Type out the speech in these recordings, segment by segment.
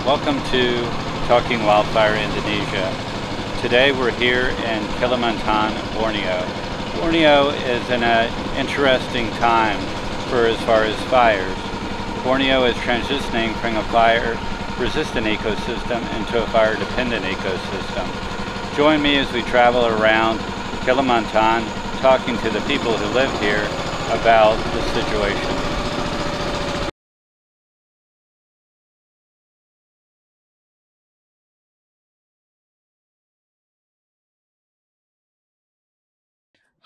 Welcome to Talking Wildfire Indonesia. Today we're here in Kalimantan, Borneo. Borneo is in an interesting time for as far as fires. Borneo is transitioning from a fire-resistant ecosystem into a fire-dependent ecosystem. Join me as we travel around Kalimantan, talking to the people who live here about the situation.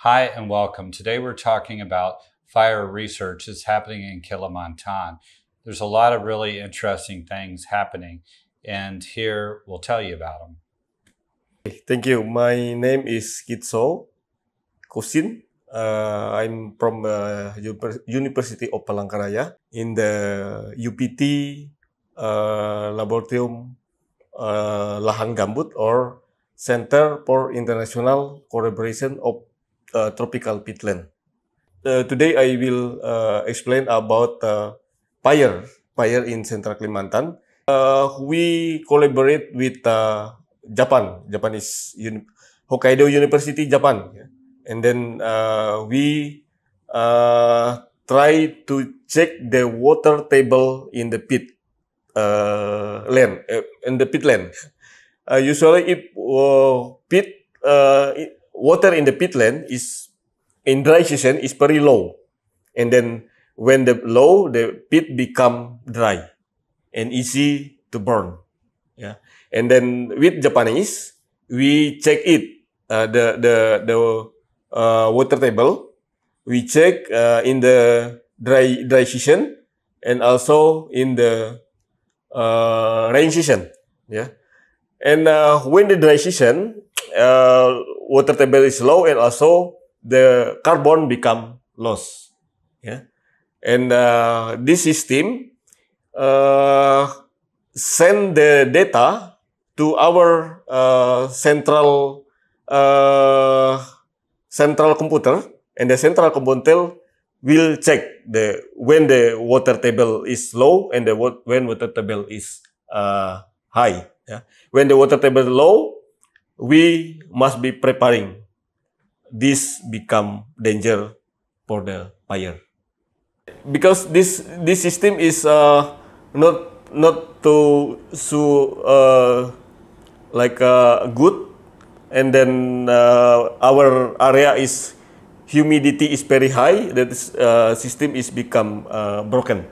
Hi and welcome. Today we're talking about fire research that's happening in Kalimantan. There's a lot of really interesting things happening, and here we'll tell you about them. Thank you. My name is Kitso Kusin. I'm from University of Palangka Raya in the UPT Laboratorium Lahan Gambut or Center for International Collaboration of Tropical Peatland. Today I will explain about fire in Central Kalimantan. We collaborate with Japan. Japan is Hokkaido University, Japan. And then we try to check the water table in the peat land. Usually, if water in the peatland is in dry season is very low, and then when the peat become dry and easy to burn. Yeah, and then with Japanese, we check it the water table. We check in the dry season and also in the rain season. Yeah, and when the dry season, water table is low and also the carbon become lost. Yeah, and this system send the data to our central computer, and the central computer will check when the water table is low and when water table is high. Yeah, when the water table is low, we must be preparing. This become danger for the fire because this system is not good, and then our area is humidity is very high. That system is become broken.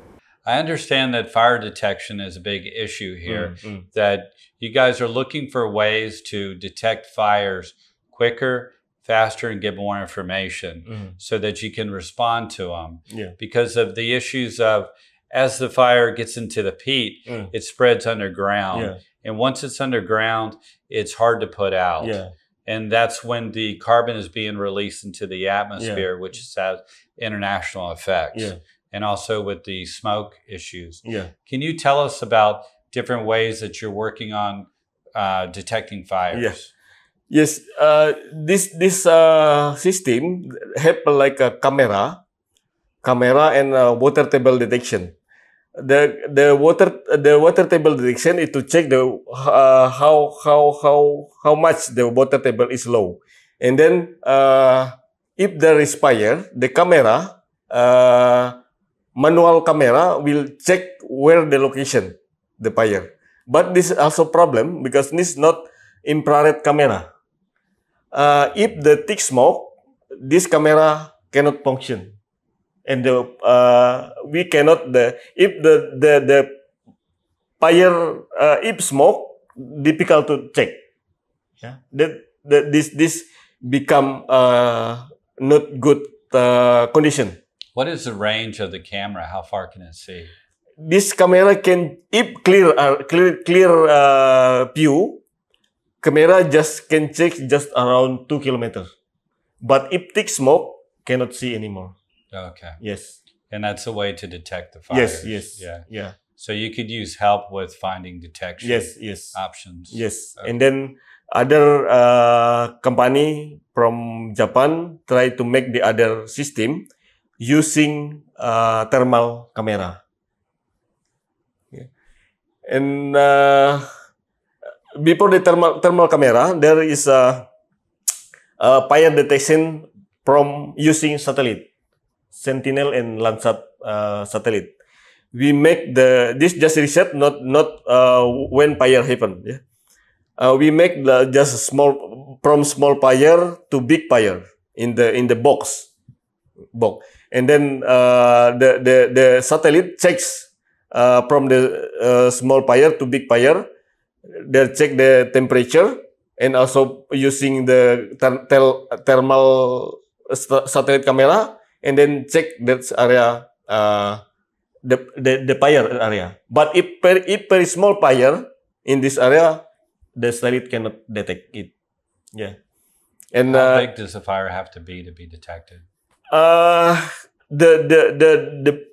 I understand that fire detection is a big issue here, that you guys are looking for ways to detect fires quicker, faster, and get more information so that you can respond to them. Yeah. Because of the issues of, as the fire gets into the peat, it spreads underground. Yeah. And once it's underground, it's hard to put out. Yeah. And that's when the carbon is being released into the atmosphere, which has international effects. Yeah. And also with the smoke issues. Yeah. Can you tell us about different ways that you're working on detecting fires? Yeah. Yes, this system have like a camera and water table detection. The water table detection is to check the how much the water table is low, and then if there is fire, the camera manual camera will check where the location the fire. But this is also problem because this is not infrared camera. If the thick smoke, this camera cannot function, and we cannot if the fire if smoke difficult to check. Yeah, this become not good condition. What is the range of the camera? How far can it see? This camera can, if clear view, camera just can check just around 2 kilometers. But if thick smoke, cannot see anymore. Okay. Yes. And that's a way to detect the fires. Yes. Yeah. Yeah. So you could use help with finding detection options. Yes. Okay. And then other company from Japan try to make the other system using thermal camera. Yeah. And before the thermal camera, there is a fire detection from using satellite, Sentinel and Landsat satellite. We make this just reset, not when fire happen. Yeah, we make just from small fire to big fire in the box, and then the satellite checks from the small fire to big fire. They check the temperature and also using the thermal satellite camera, and then check that area. The fire area, but if very small fire in this area, the satellite cannot detect it. Yeah, and how big does the fire have to be detected? The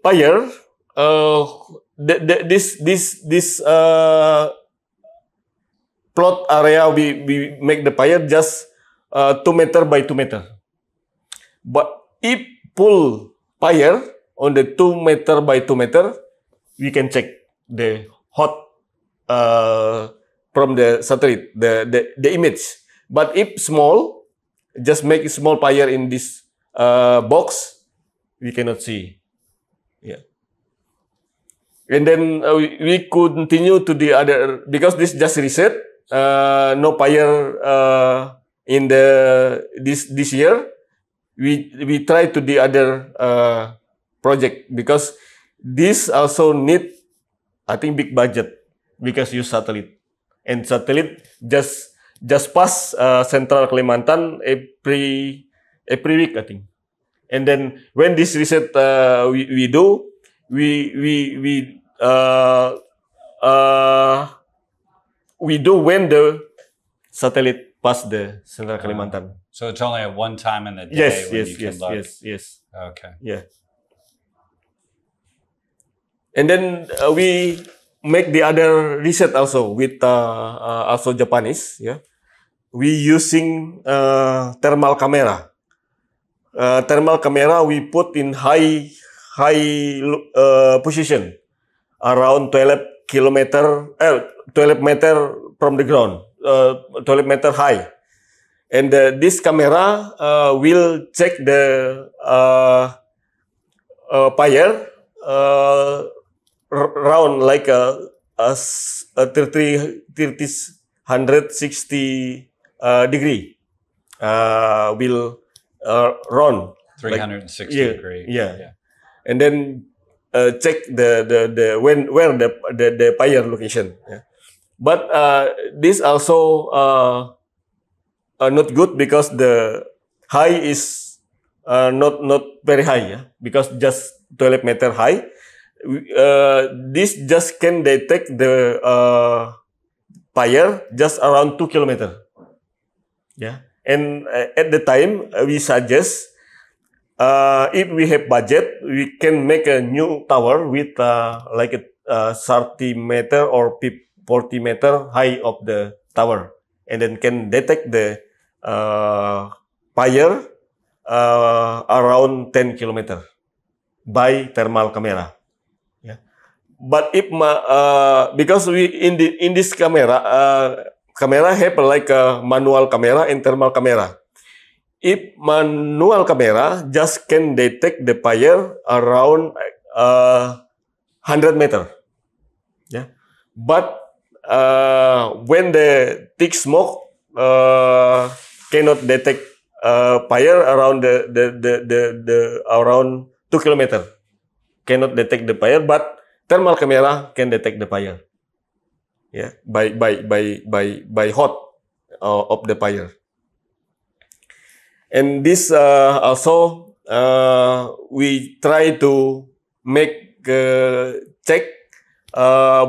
fire, this plot area we make the fire just 2 meter by 2 meter, but if full fire on the 2 meter by 2 meter, we can check the hot from the satellite, the image. But if small, just make a small fire in this box, we cannot see. Yeah. And then we continue to the other, because this just reset, no fire in this year. We try to the other project, because this also need, I think, big budget, because use satellite, and satellite just pass central Kalimantan every week, I think. And then when this reset we do, we do when the satellite pass the central Kalimantan. So it's only at one time in the day Yes, when yes, you can look. yes. Okay. Yeah. And then we make the other reset also with also Japanese. Yeah, we using thermal camera. Thermal camera we put in high position, around 12 meter from the ground, 12 meter high, and this camera will check the fire round like a 160 degree will run 360 degree. Yeah. And then check the where the fire location. Yeah. But this also not good, because the high is not very high. Yeah? Because just 12 meter high. This just can detect the fire just around 2 kilometers. Yeah, and at the time we suggest, if we have budget, we can make a new tower with like a 30 meter or 40 meter high of the tower, and then can detect the fire around 10 kilometers by thermal camera. But if because we in this camera have like a manual camera and thermal camera. If manual camera just can detect the fire around 100 meter. Yeah. But when the thick smoke cannot detect fire around the around 2 kilometers. Cannot detect the fire, but thermal camera can detect the fire. Yeah, by hot of the fire. And this also we try to make check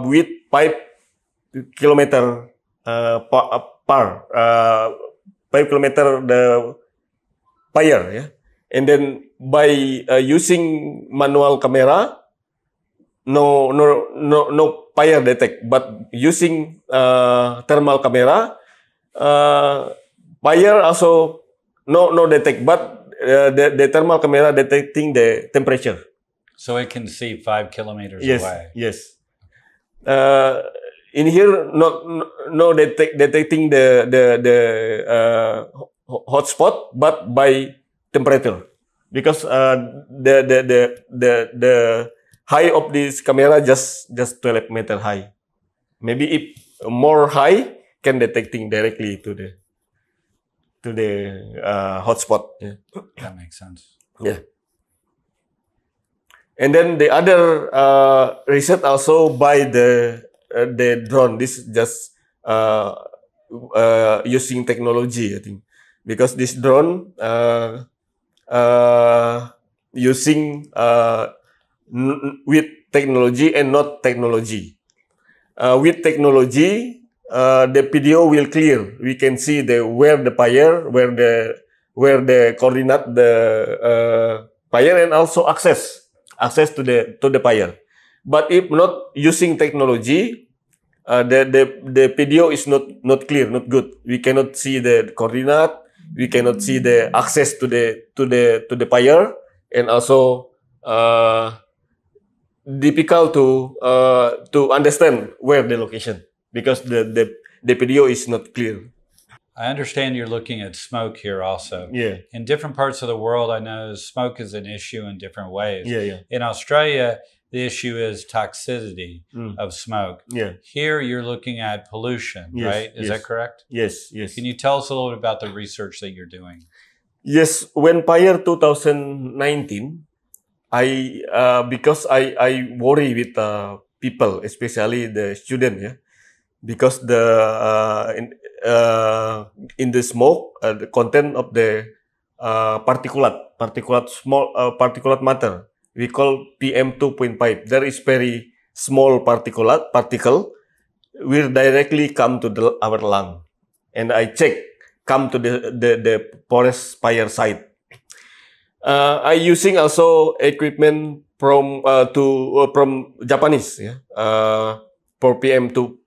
with 5 kilometer 5 kilometer the fire. Yeah, and then by using manual camera, no fire detect, but using thermal camera, fire also no detect, but the thermal camera detecting the temperature. So it can see 5 kilometers Yes, away. yes. in here, no detecting hotspot, but by temperature, because the high of this camera just 12 meter high. Maybe if more high, can detecting directly to the hotspot. Yeah. That makes sense. Yeah. And then the other research also by the drone. This is just using technology, I think, because this drone using with technology and not technology. With technology, the video will clear. We can see where the fire, where the coordinate the fire, and also access to the fire. But if not using technology, the video is not clear, not good. We cannot see the coordinate. We cannot see the access to the fire, and also difficult to understand where the location, because the video is not clear. I understand you're looking at smoke here also. Yeah. In different parts of the world, I know smoke is an issue in different ways. Yeah. In Australia, the issue is toxicity of smoke. Yeah. Here, you're looking at pollution, Yes, right? Is that correct? Yes. Can you tell us a little bit about the research that you're doing? Yes, when fire 2019, because I worry with people, especially the student, yeah, because in the smoke, the content of the particulate matter, we call PM 2.5. There is very small particle will directly come to our lung, and I check come to the forest fire site. I using also equipment from Japanese, yeah, for PM to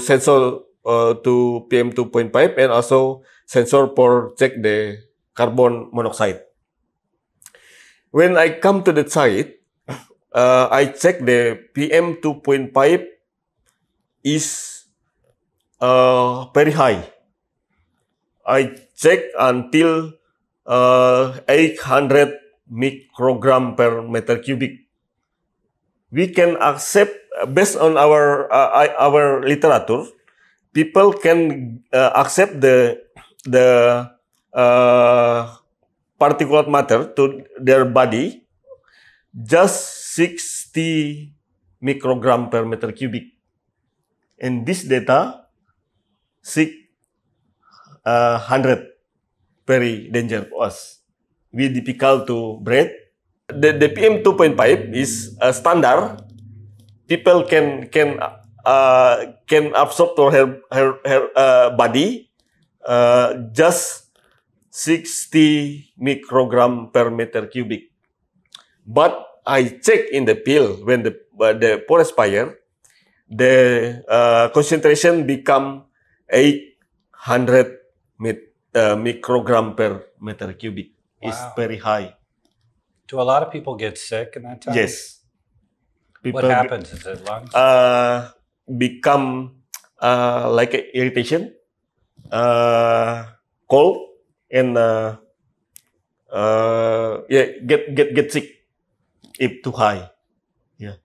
sensor to PM 2.5, and also sensor for check the carbon monoxide. When I come to the site, I check the PM 2.5 is very high. I check until 800 microgram per meter cubic. We can accept, based on our literature, people can accept the particulate matter to their body just 60 microgram per meter cubic. And this data 600 very dangerous for us. We difficult to breathe. The PM 2.5 is a standard. People can absorb to her body just 60 microgram per meter cubic. But I check in the field when the forest fire, the concentration become 800 microgram per meter cubic. Wow. Is very high. Do a lot of people get sick in that time? Yes. What happens? Is it lungs? Become like irritation, cold, and get sick if too high. Yeah.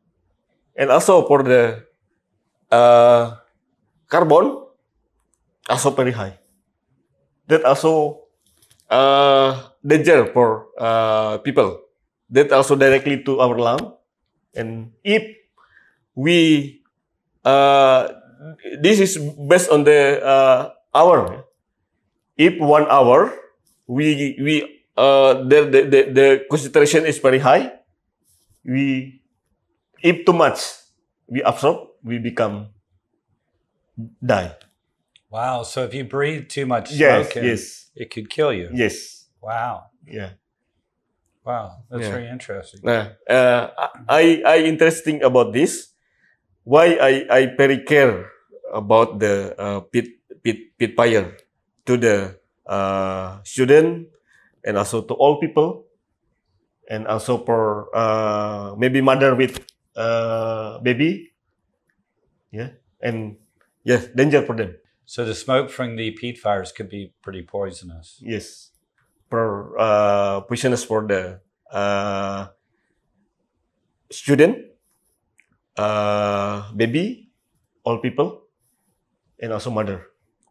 And also for the carbon, also very high. That also danger for people. That also directly to our lung. And if we this is based on the hour. If 1 hour the concentration is very high, if too much we absorb, we become die. Wow. So if you breathe too much smoke, it could kill you. Yes. Wow. Yeah. Wow. That's very interesting. I interesting about this. Why I very care about the peat fire to the student, and also to all people, and also for maybe mother with baby, yeah, and yes, danger for them. So the smoke from the peat fires could be pretty poisonous. Yes, poisonous for the student, baby, old people, and also mother.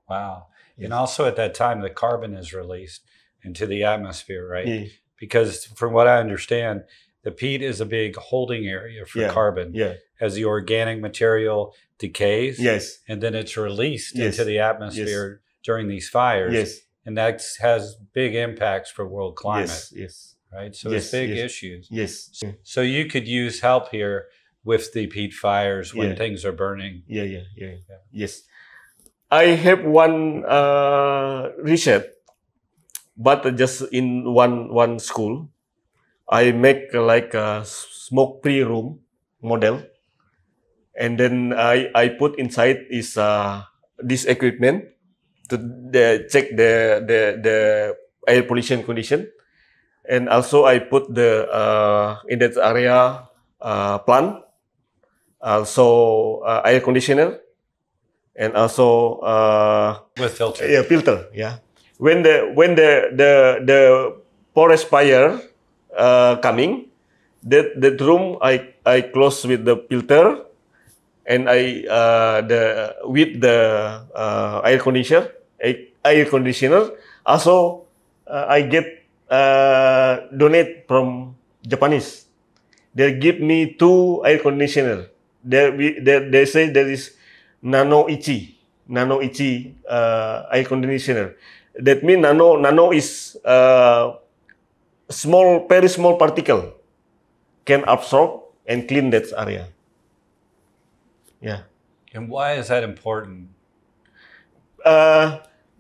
Wow. Yes. And also at that time, the carbon is released into the atmosphere, right? Yeah. Because from what I understand, the peat is a big holding area for carbon. Yeah. As the organic material decays, Yes. and then it's released Yes. into the atmosphere during these fires. Yes. And that has big impacts for world climate. Yes. Yes. Right? So Yes, it's big yes. issues. Yes. So you could use help here with the peat fires when things are burning. Yeah. Yes. I have one research, but just in one school. I make like a smoke-free room model, and then I put inside is this equipment to check the air pollution condition, and also I put the in that area plant, also air conditioner, and also With filter. yeah, filter. Yeah, when the forest fire coming, that room I close with the filter, and I with the air conditioner. Also, I get donate from Japanese. They give me 2 air conditioner. They say there is nano ichi air conditioner. That means nano is very small particle can absorb and clean that area. Yeah. And why is that important?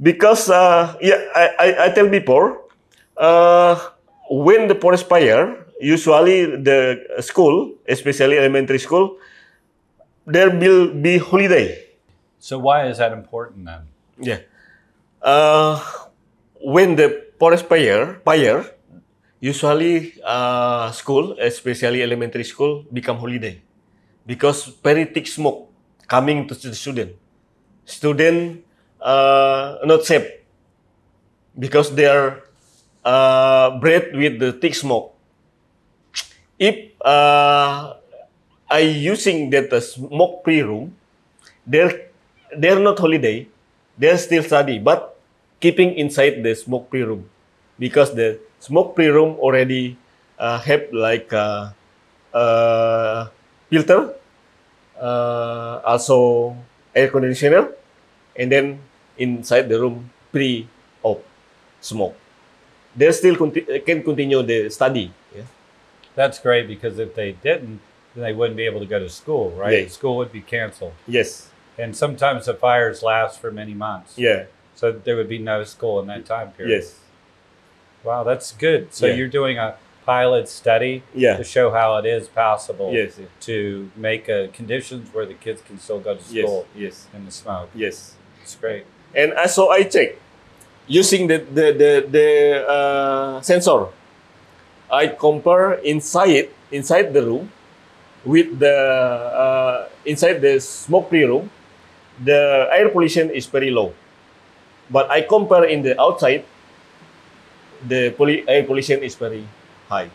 Because I tell before, when the forest fire, usually the school, especially elementary school, there will be holiday. So why is that important then? Yeah. When the forest fire, usually school, especially elementary school, become holiday because very thick smoke coming to the student. Student not safe because they are breathe with the thick smoke. If I using that smoke-free room, they're not holiday, they're still study, but keeping inside the smoke-free room because the smoke-free room already have like filter, also air conditioner, and then inside the room free of smoke. They still can continue the study. Yeah? That's great because if they didn't, then they wouldn't be able to go to school, right? Yeah. School would be canceled. Yes. And sometimes the fires last for many months. Yeah. So there would be no school in that time period. Yes. Wow, that's good. So Yeah. you're doing a pilot study to show how it is possible to make conditions where the kids can still go to school in the smoke. Yes. It's great. And also I check using the sensor. I compare inside the room with the inside the smoke-free room. The air pollution is very low, but I compare in the outside. The air pollution is very high.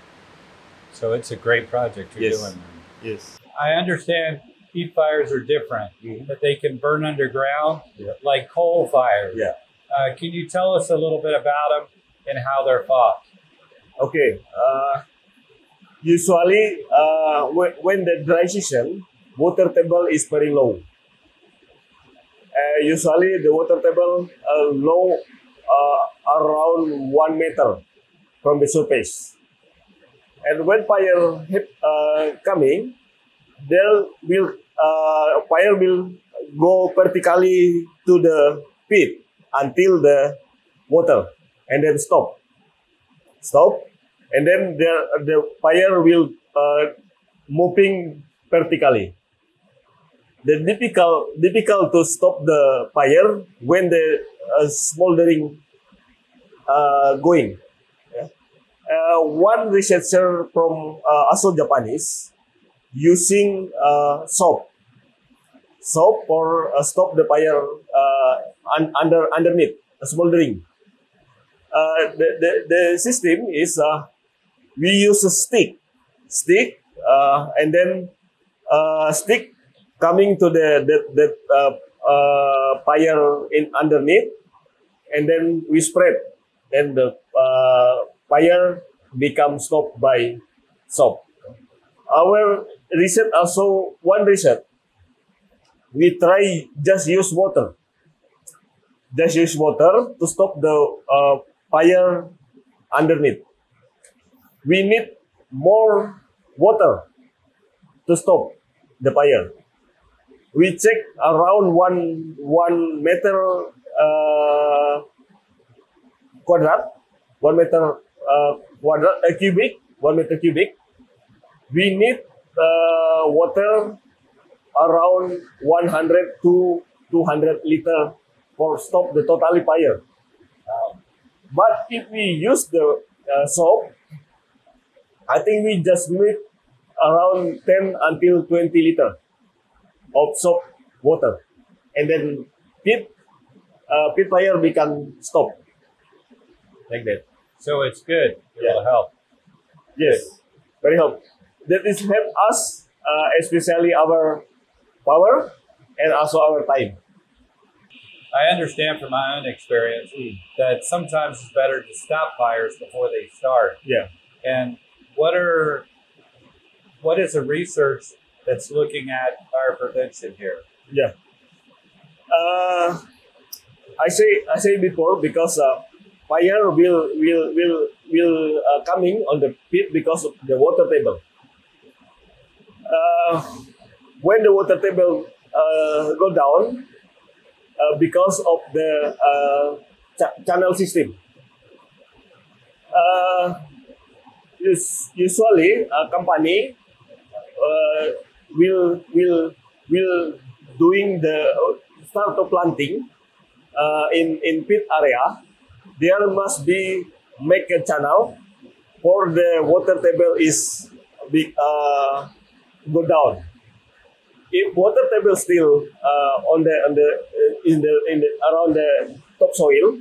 So it's a great project you're Yes. doing. Yes. I understand peat fires are different, that they can burn underground like coal fires. Yeah. Can you tell us a little bit about them and how they're fought? Okay. Usually, when the dry season, water table is very low. Usually, the water table low around 1 meter from the surface. And when fire coming, fire will go vertically to the pit until the water, and then stop, and then the fire will moving vertically. The difficult to stop the fire when the smoldering going. Yeah. One researcher from also Japanese using soap soap for stop the fire underneath smoldering. The system is we use a stick, and then stick coming to the fire in underneath, and then we spread, and the fire becomes stopped by soap. Our research also, one research, we try just use water to stop the fire underneath. We need more water to stop the fire. We check around one meter quadrat, 1 meter cubic, 1 meter cubic. We need water around 100 to 200 liter for stop the totally fire. But if we use the soap, I think we just need around 10 until 20 liter of soap water, and then peat fire become stop like that. So it's good. It Yeah. will help. Yes, very help. That is help us, especially our power and also our time. I understand from my own experience that sometimes it's better to stop fires before they start. Yeah. And what is the research that's looking at fire prevention here? Yeah. I say before, because fire will coming on the pit because of the water table. When the water table go down, because of the channel system, usually a company will doing the start of planting in pit area. There must be make a channel for the water table is go down. If water table still on the around the topsoil,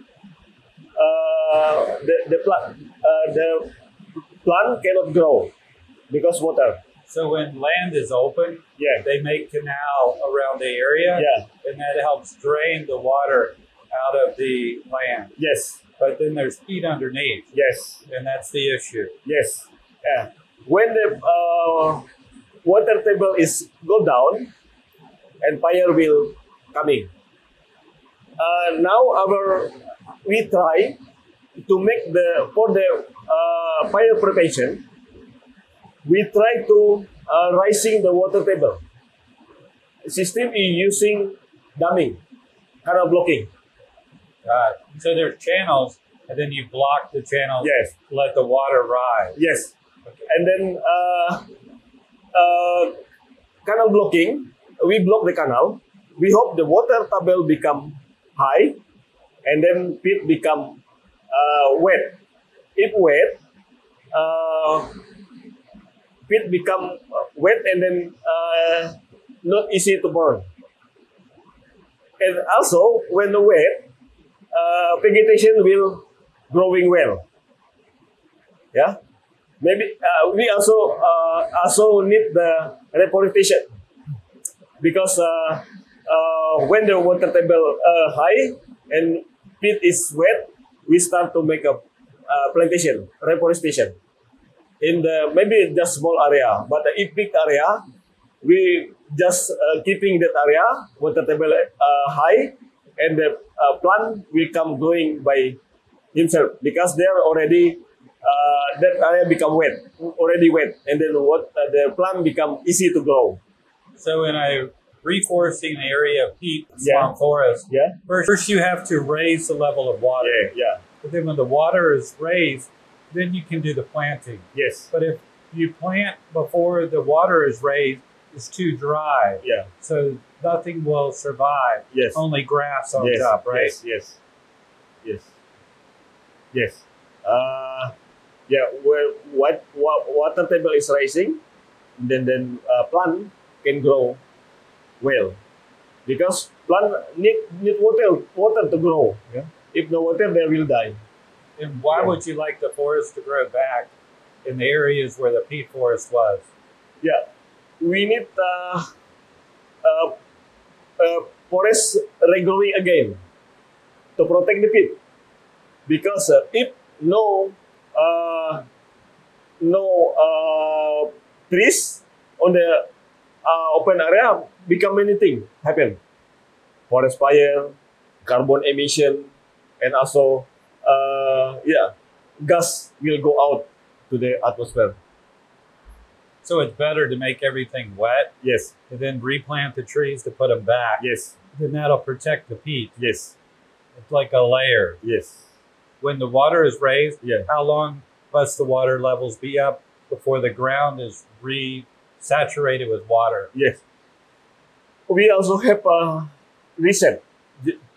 the plant cannot grow because water. So when land is open, Yeah. they make canal around the area, Yeah. and that helps drain the water out of the land. Yes. But then there's peat underneath, Yes. and that's the issue. Yes. Yeah. When the water table is go down, and fire will coming. Now we try to make for the fire prevention. We try to raising the water table. System is using damming, canal blocking. So there's channels, and then you block the channels. Yes. To let the water rise. Yes. And then canal blocking, we block the canal. We hope the water table become high, and then pit become wet. If wet, pit become wet, and then not easy to burn. And also, when the wet, vegetation will growing well. Yeah. Maybe we also need the reforestation, because when the water table high and pit is wet, we start to make a plantation, reforestation in the maybe just small area, but if big area, we just keeping that area water table high, and the plant will come growing by himself, because they are already that area become already wet, and then the plant become easy to grow. So in a reforesting area of peat, Yeah. swamp forest, Yeah. first you have to raise the level of water. Yeah. But then when the water is raised, then you can do the planting. Yes. But if you plant before the water is raised, it's too dry. Yeah. So nothing will survive. Yes. Only grass on Yes. top, right? Yes. Yes. Yes. Yeah. Well, what water table is rising, then plant can grow well. because plant need water to grow. Yeah? If no water, they will die. And why would you like the forest to grow back in the areas where the peat forest was? Yeah, we need forest regrowing again to protect the peat, because if no trees on the open area, become many things happen. Forest fire, carbon emission, and also gas will go out to the atmosphere. So it's better to make everything wet Yes, and then replant the trees to put them back. yes, Then that'll protect the peat. yes, It's like a layer. yes. When the water is raised, Yeah. how long must the water levels be up before the ground is re-saturated with water? Yes. We also have a reset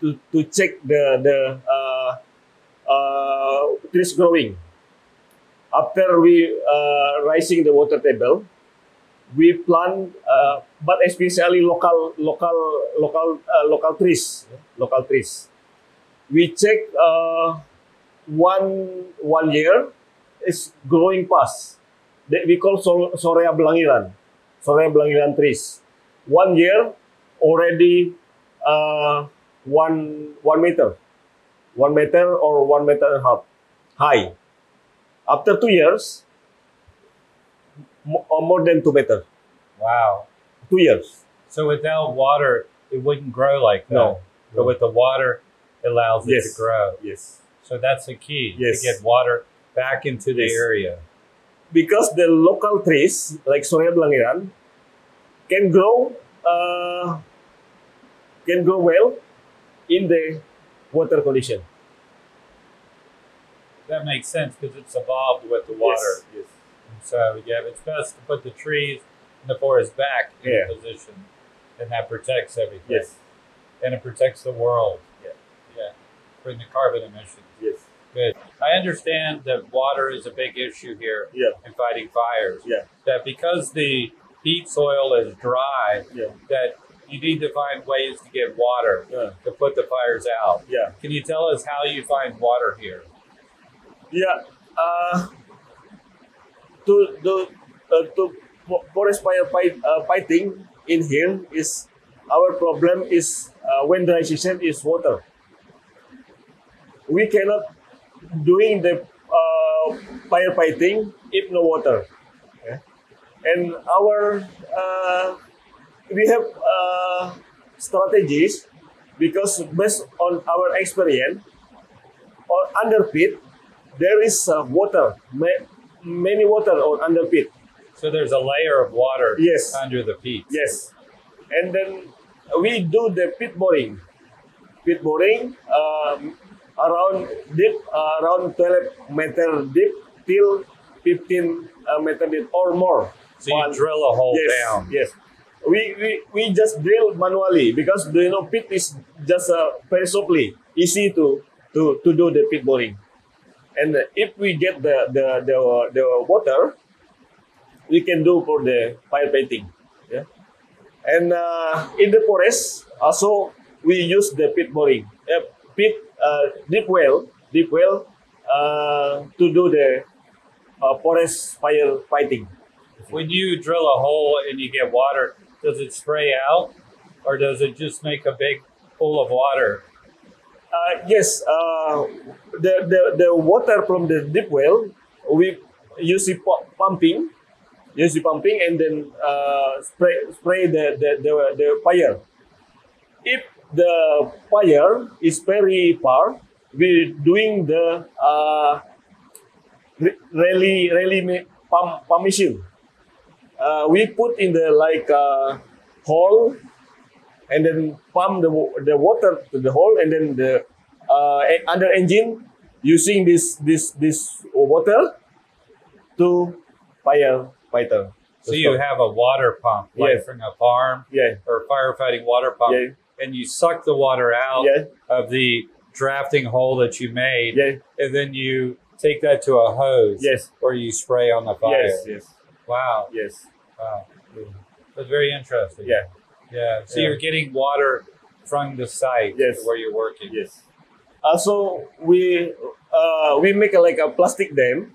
to check the trees growing. After we rising the water table, we plant, but especially local trees. Local trees. We check one year is growing fast. We call Sorea Belangiran. Sorea Belangiran trees. 1 year already 1 meter. 1 meter or 1.5 meters high. After 2 years, more than 2 meters. Wow. 2 years. So without water, it wouldn't grow like that. No. But with the water, it allows it to grow. Yes. So that's the key, Yes. to get water back into the Yes. area. Because the local trees, like Sorea Belangiran, can grow well in the water condition. That makes sense because it's evolved with the water. Yes. And so, yeah, it's best to put the trees and the forest back in Yeah. position. And that protects everything. Yes. And it protects the world. Yeah. Yeah. From the carbon emissions. Yes. Good. I understand that water is a big issue here Yeah. in fighting fires. Yeah. That because the peat soil is dry, Yeah. that you need to find ways to get water Yeah. to put the fires out. Yeah. Can you tell us how you find water here? Yeah. To forest fire fighting in here is our problem is when dry season is water. We cannot doing the firefighting if no water. Okay? And our we have strategies because based on our experience, or under pit there is water, many water on under pit. So there's a layer of water Yes. under the peat. Yes, and then we do the pit boring. Pit boring around deep, around 12 meter deep till 15 meter deep or more. So you drill a hole Yes, down. yes. We just drill manually because pit is just very softly, easy to do the pit boring. And if we get the water, we can do for the firefighting. Yeah. And in the forest, also we use the pit boring, deep well to do the forest fire fighting. When you drill a hole and you get water, does it spray out or does it just make a big pool of water? Yes, the water from the deep well we use it pumping, and then spray the fire. If the fire is very far, we're doing the rally pump machine. We put in the hole and then pump the water to the hole, and then the under engine using this water to firefighter. So you have a water pump, like Yes. from a farm Yeah. or firefighting water pump, Yeah. and you suck the water out Yeah. of the drafting hole that you made, Yeah. and then you take that to a hose, Yes. or you spray on the fire. Yes. Wow. Yes. Wow. That's very interesting. Yeah. Yeah. So Yeah. you're getting water from the site Yes. where you're working. Yes. Also, we make like a plastic dam.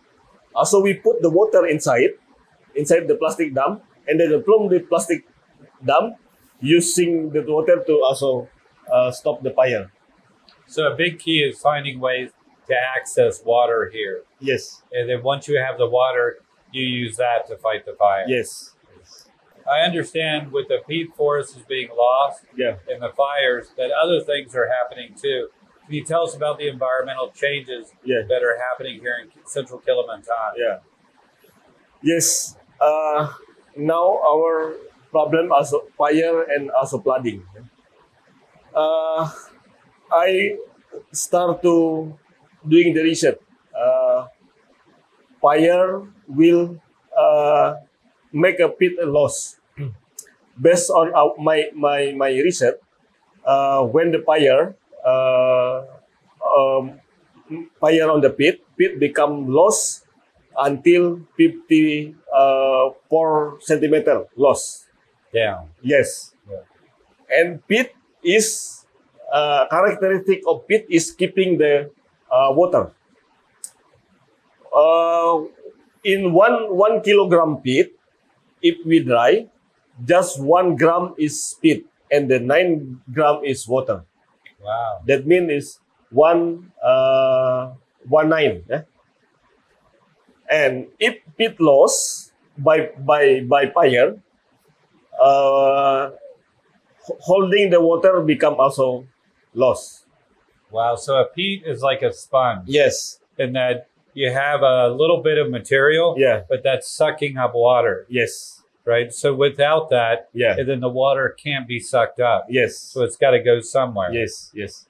Also, we put the water inside the plastic dam, and then plumb the plastic dam using the water to also stop the fire. So a big key is finding ways to access water here. Yes. And then once you have the water, you use that to fight the fire. Yes. I understand with the peat forest is being lost Yeah. and the fires that other things are happening too. Can you tell us about the environmental changes Yeah. that are happening here in central Kalimantan? Yeah. Yes. Now our problem also fire and also flooding. I start to doing the research. Fire will make a peat loss. Based on my research, when the fire fire on the peat become loss until 54 centimeter loss. Down. Yes. Yeah. And peat is characteristic of peat is keeping the water. In one kilogram peat, if we dry, just 1 gram is peat, and the 9 gram is water. Wow. That means is 1 9. Yeah? And if peat loss by fire, holding the water become also loss. Wow. So a peat is like a sponge. Yes. In that you have a little bit of material, Yeah. but that's sucking up water, Yes. right? So without that, Yeah. and then the water can't be sucked up. Yes. So it's got to go somewhere. Yes. Yes.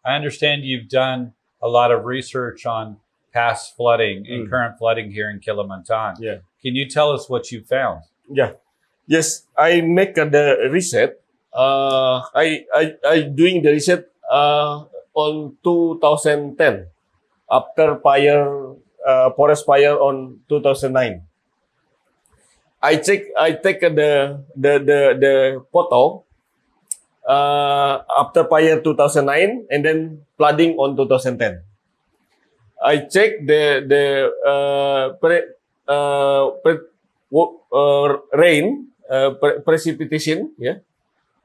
I understand you've done a lot of research on past flooding and current flooding here in Kalimantan. Yeah. Can you tell us what you found? Yeah. Yes. I make the research. I doing the research on 2010 after fire, forest fire on 2009. I take the photo after fire 2009 and then flooding on 2010. I check the rain precipitation. Yeah,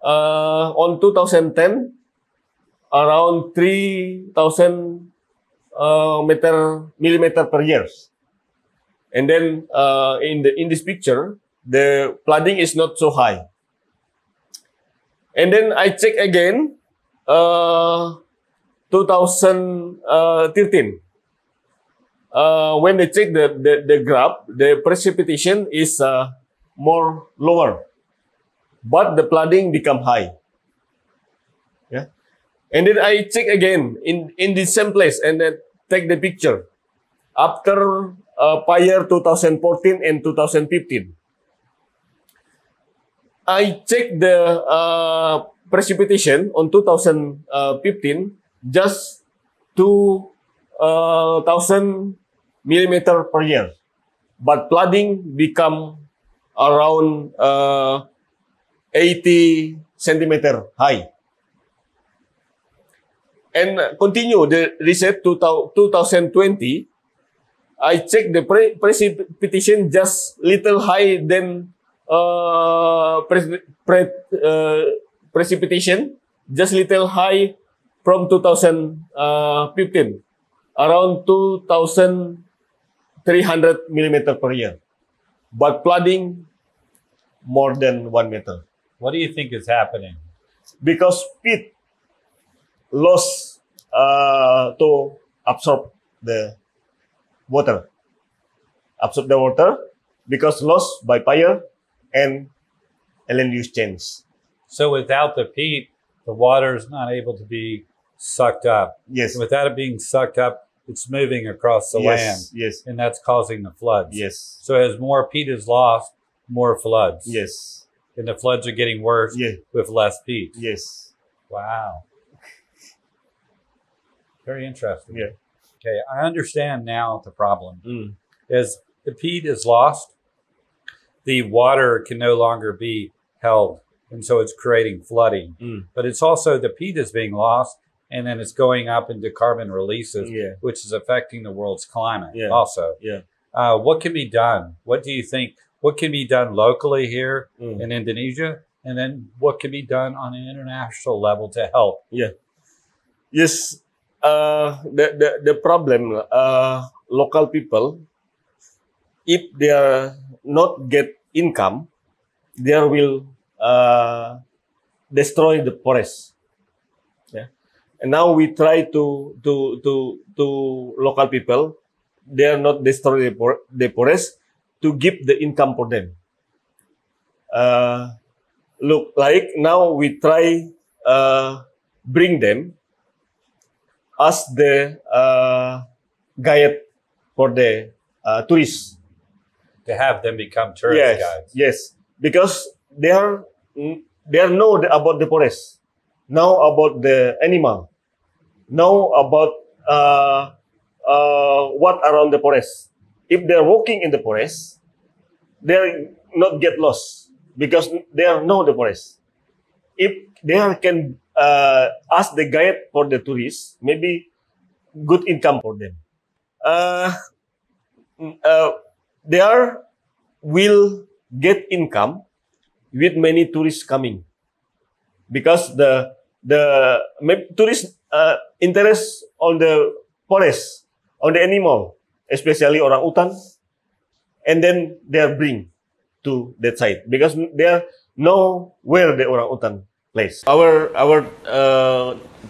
on 2010 around 3,000 millimeter per year. And then in this picture, the flooding is not so high. And then I check again 2013. When they check the graph, the precipitation is more lower, but the flooding become high. Yeah, and then I check again in the same place and then take the picture after fire 2014 and 2015. I check the precipitation on 2015 just 2,000 millimeter per year, but flooding become around 80 centimeter high. And continue the research to 2020. I check the precipitation just little high than precipitation just little high from 2015, around 2,300 millimeter per year, but flooding more than 1 meter. What do you think is happening? Because peat lost to absorb the water, because lost by fire and land use change. So without the peat, the water is not able to be sucked up. Yes. Without it being sucked up, it's moving across the land. Yes. And that's causing the floods. Yes. So as more peat is lost, more floods. Yes. And the floods are getting worse with less peat. Yes. Wow. Very interesting. Yeah. Okay, I understand now the problem. As the peat is lost, the water can no longer be held and so it's creating flooding. But it's also the peat is being lost, and then it's going up into carbon releases, which is affecting the world's climate also. What can be done? What do you think? What can be done locally here in Indonesia, and then what can be done on an international level to help? Yes. The problem, local people, if they are not get income, they will destroy the forest. And now we try to local people, they are not destroy the forest to give the income for them. Look, like now we try bring them as the guide for the tourists. To have them become tourist guides. Yes, because they are know about the forest, know about the animal, know about what around the forest. If they are walking in the forest, they not get lost because they are know the forest. If they can ask the guide for the tourists, maybe good income for them. They will get income with many tourists coming because the tourists interest on the forest, on the animal, especially orangutan, and then they are bring to that side because they know where the orangutan place. Our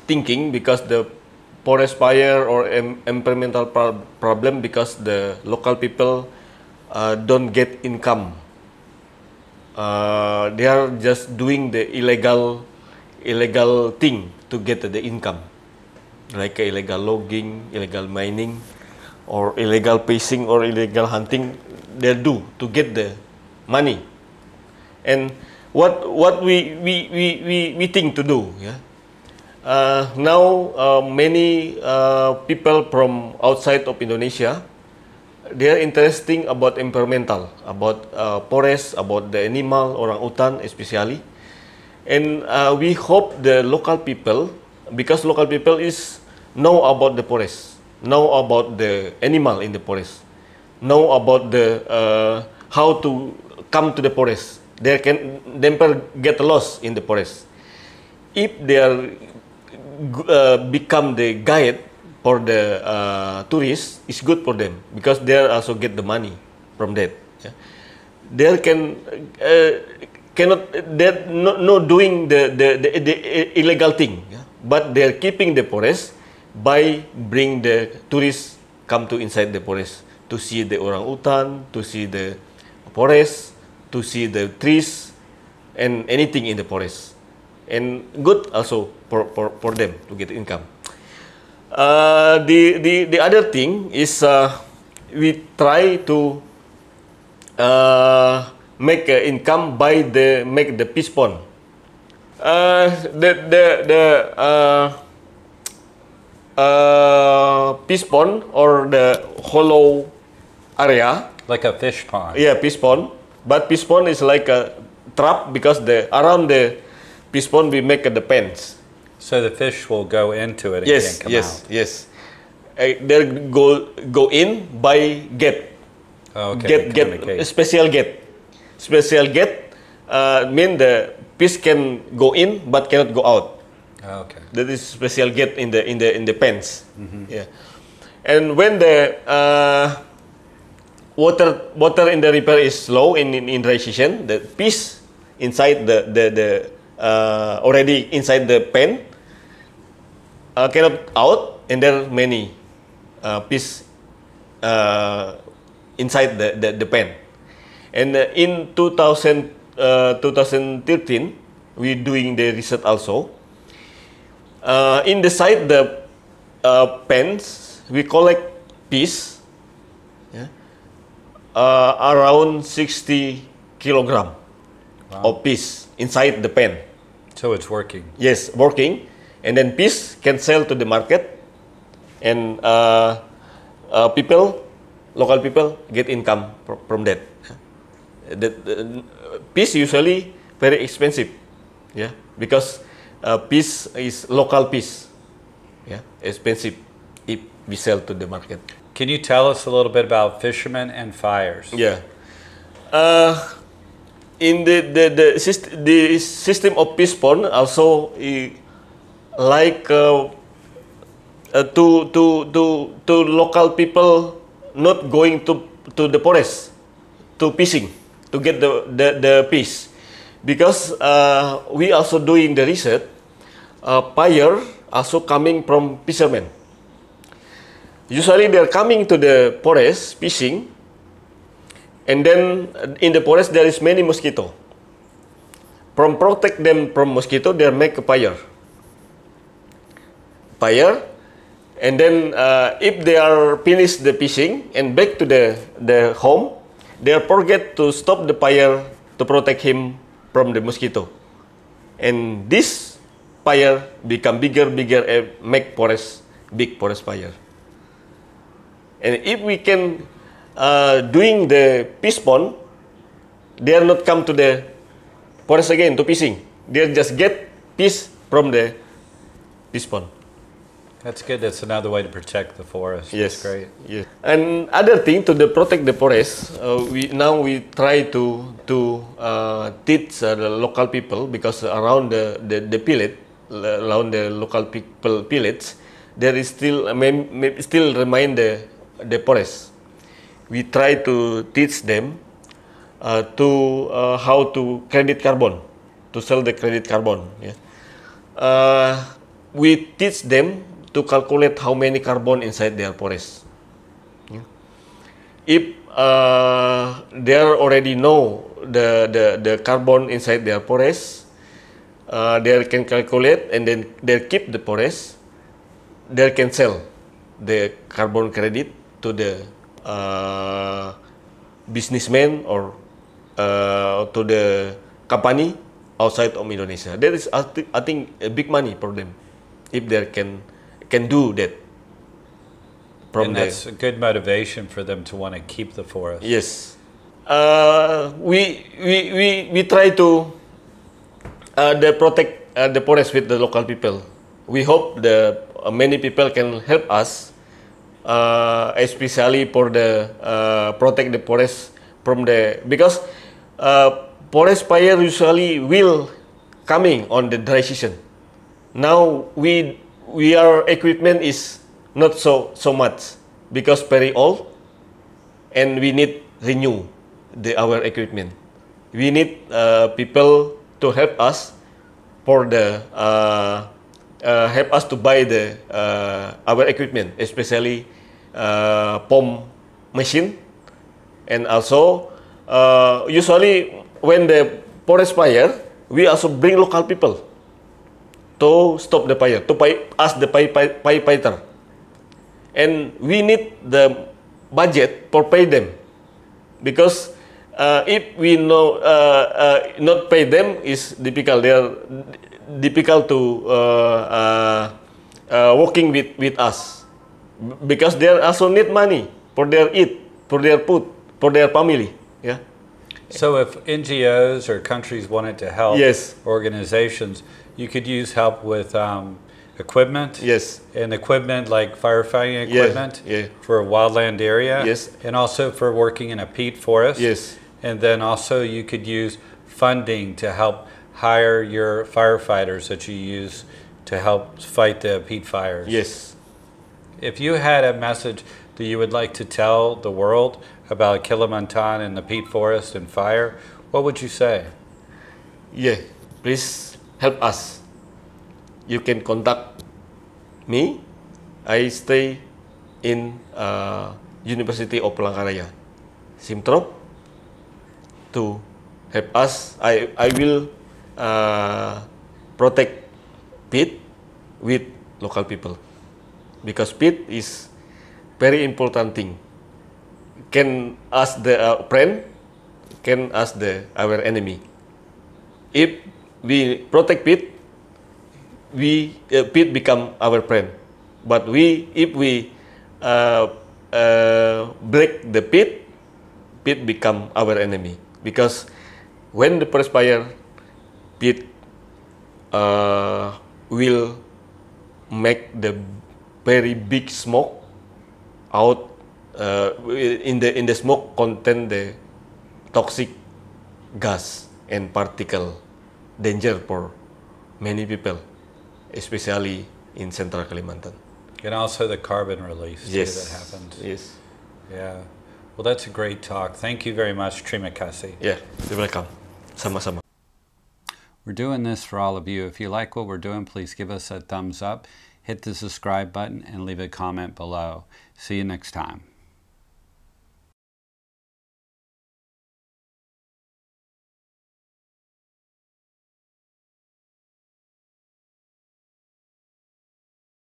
thinking, because the forest fire or environmental problem, because the local people don't get income. They are just doing the illegal thing to get the income, like illegal logging, illegal mining, or illegal fishing or illegal hunting. They do to get the money. And what we think to do, now many people from outside of Indonesia, they are interesting about environmental, about forest, about the animal, orangutan especially. And we hope the local people, because local people know about the forest, know about the animal in the forest, know about the how to come to the forest. They can never get lost in the forest. If they are become the guide for the tourists, it's good for them because they also get the money from that. They cannot they're not doing the illegal thing, but they're keeping the forest by bring the tourists come to inside the forest to see the orangutan, to see the forest, to see the trees and anything in the forest, and good also for them to get income. The other thing is we try to make income by make the peace pond. Peace pond or the hollow area, like a fish pond. Yeah, fish pond. But fish pond is like a trap because around the fish pond we make the pens. So the fish will go into it and can't come out. Yes. They go in by gate. Oh, okay. Get special gate. Special gate mean the fish can go in but cannot go out. Oh, okay. That is special gate in the pens. Yeah. And when the water in the river is low in dry season, the fish inside the already inside the pen cannot out, and there are many fish inside the pen. And in 2013, we doing the research also. In the side the pens, we collect fish around 60 kilogram of fish inside the pen. So it's working. Yes, working. And then fish can sell to the market, and local people get income from that. The fish usually very expensive Yeah, because peace is local peace. Yeah, expensive if we sell to the market. Can you tell us a little bit about fishermen and fires? Yeah. In the system of peace pond also like to local people not going to the forest to fishing to get the fish, because we also doing the research. Fire also coming from fishermen. Usually they are coming to the forest fishing, and then in the forest there is many mosquito. From protect them from mosquito, they make a fire. And then if they are finished the fishing and back to the home, they forget to stop the fire to protect him from the mosquito. And this fire become bigger, and make big forest fire. And if we can doing the fish pond, they are not come to the forest again to fishing. They just get fish from the fish pond. That's good. That's another way to protect the forest. Yes, that's great. Yes. And other thing to protect the forest, we try to teach the local people, because around the village, around the local people village, there is still still remain the forest. We try to teach them how to credit carbon, to sell the credit carbon. Yeah. We teach them to calculate how many carbon inside their forest. Yeah. If they already know the carbon inside their forest, they can calculate, and then they keep the forest. They can sell the carbon credit to the businessmen or to the company outside of Indonesia. That is, I think, a big money for them if they can do that. And that's a good motivation for them to want to keep the forest. Yes. We try to protect the forest with the local people. We hope many people can help us, especially for the protect the forest from because forest fire usually will coming on the dry season. Now our equipment is not so much, because very old, and we need renew our equipment. We need people to help us for the help us to buy our equipment, especially pump machine, and also usually when the forest fire, we also bring local people to stop the fire, to pay us the firefighter, and we need the budget for pay them, because if we know not pay them is difficult. They are difficult to working with us, because they also need money for their eat, for their food, for their family. Yeah. So if NGOs or countries wanted to help, yes, organizations, you could use help with equipment. Yes. And equipment like firefighting equipment. Yeah. For a wildland area. Yes. And also for working in a peat forest. Yes. And then also you could use funding to help hire your firefighters that you use to help fight the peat fires. Yes. If you had a message that you would like to tell the world about Kalimantan and the peat forest and fire, what would you say? Yeah, please help us. You can contact me. I stay in University of Palangka Raya, Simtrop, to help us. I will protect peat with local people, because peat is very important thing. Can ask the friend, can ask our enemy. If we protect peat, peat become our friend. But if we break the peat, peat become our enemy. Because when the forest fire, peat will make the very big smoke out. In the smoke contain the toxic gas and particle danger for many people, especially in central Kalimantan. And also the carbon release too, that happens. Yes. Yeah. Well, that's a great talk. Thank you very much. Terima kasih. Yeah, you're welcome. Sama-sama. We're doing this for all of you. If you like what we're doing, please give us a thumbs up, hit the subscribe button, and leave a comment below. See you next time.